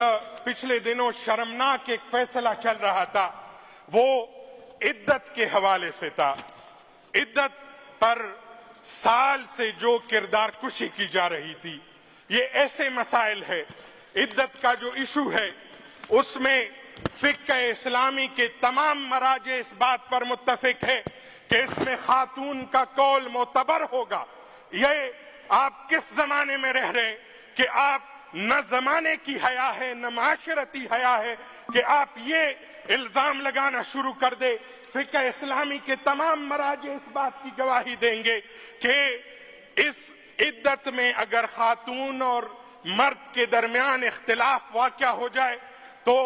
पिछले दिनों शर्मनाक एक फैसला चल रहा था, वो इद्दत के हवाले से था। इद्दत पर साल से जो किरदार कुशी की जा रही थी, ये ऐसे मसाइल है। इद्दत का जो इशू है उसमें फिक्र इस्लामी के तमाम मराजे इस बात पर मुत्तफिक है कि इसमें खातून का कौल मोतबर होगा। ये आप किस जमाने में रह रहे हैं कि आप न जमाने की हया है न माशरती हया है कि आप ये इल्जाम लगाना शुरू कर दे। फिक्र इस्लामी के तमाम मराजे इस बात की गवाही देंगे कि इस इद्दत में अगर खातून और मर्द के दरमियान इख्तिलाफ वाक़या हो जाए तो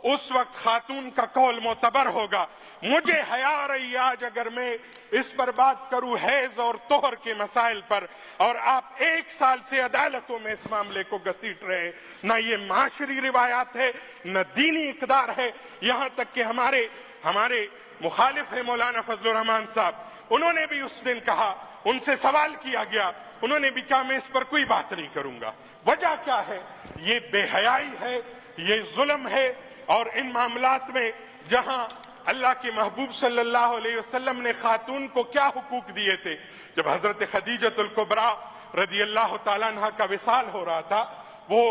उस वक्त खातून का कौल मोतबर होगा। मुझे हया आ रही है आज अगर मैं इस पर बात करूं हैज और तोहर के मसाइल पर, और आप एक साल से अदालतों में इस मामले को घसीट रहे हैं। न ये माशरी रिवायात है न दीनी इक़दार है। यहां तक कि हमारे मुखालिफ है मौलाना फजलुर रहमान साहब, उन्होंने भी उस दिन कहा, उनसे सवाल किया गया, उन्होंने भी कहा मैं इस पर कोई बात नहीं करूंगा। वजह क्या है? ये बेहयाई है, ये जुल्म है। और इन मामलात में जहां अल्लाह के महबूब सल्लल्लाहु अलैहि वसल्लम ने खातून को क्या हुकूक दिए थे, जब हजरत खदीजतुल कुबरा रदी अल्लाह तआला अन्हा का विसाल हो रहा था, वो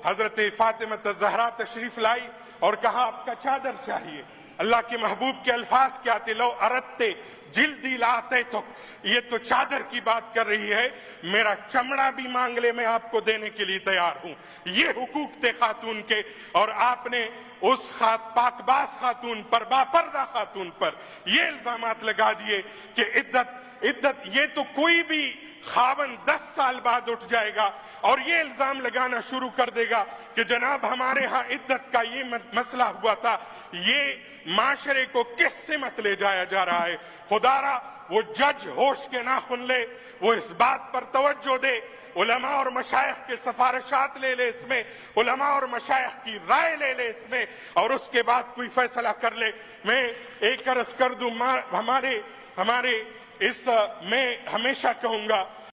हजरत फातिमा ज़हरा तशरीफ लाई और कहा आपका चादर चाहिए। अल्लाह के महबूब के अल्फाज क्या थे? लो अरत्ते जिल्दी लाते, तो ये तो चादर की बात कर रही है, मेरा चमड़ा भी मांग ले मैं आपको देने के लिए तैयार हूं। ये हुकूक थे खातून के, और आपने उस पाकबाज खातून पर, बापर्दा खातून पर ये इल्जामात लगा दिए कि इद्दत ये तो कोई भी खावन 10 साल बाद उठ जाएगा और ये इल्जाम लगाना शुरू कर देगा कि जनाब हमारे यहाँ इद्दत का ये मसला हुआ था। ये माशरे को किस सिमत ले जाया जा रहा है? खुदारा वो जज होश के नाखुन ले, वो इस बात पर तवज्जो दे, उलमा और मशाइख के सिफारिशात ले ले इसमें, उलमा और मशाइख की राय ले ले इसमें, और उसके बाद कोई फैसला कर ले। मैं एक अर्ज कर दूं, हमारे मैं हमेशा कहूंगा